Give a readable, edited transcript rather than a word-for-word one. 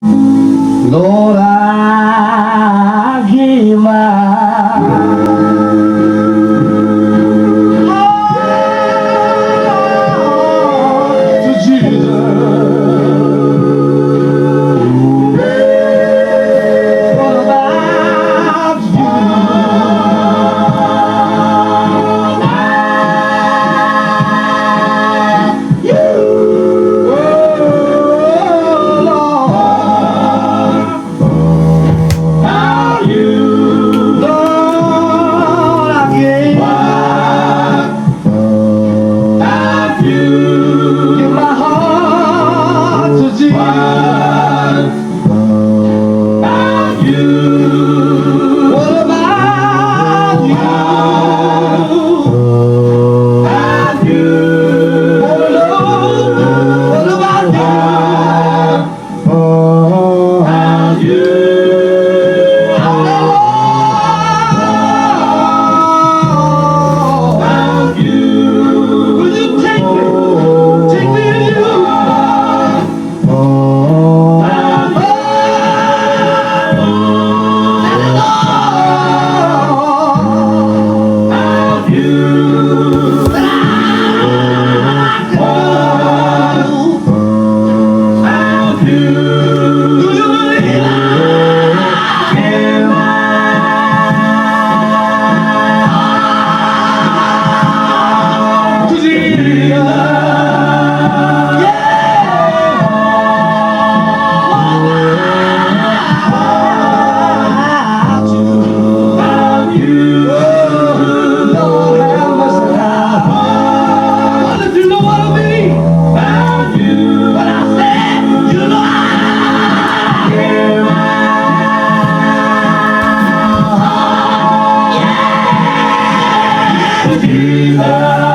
Lord, I give my heart to Jesus. What about you? Oh, Lord, how you, Lord, I gave give my heart to Jesus. What about you? Oh, Lord, what about you? Will you take me to you? Jesus.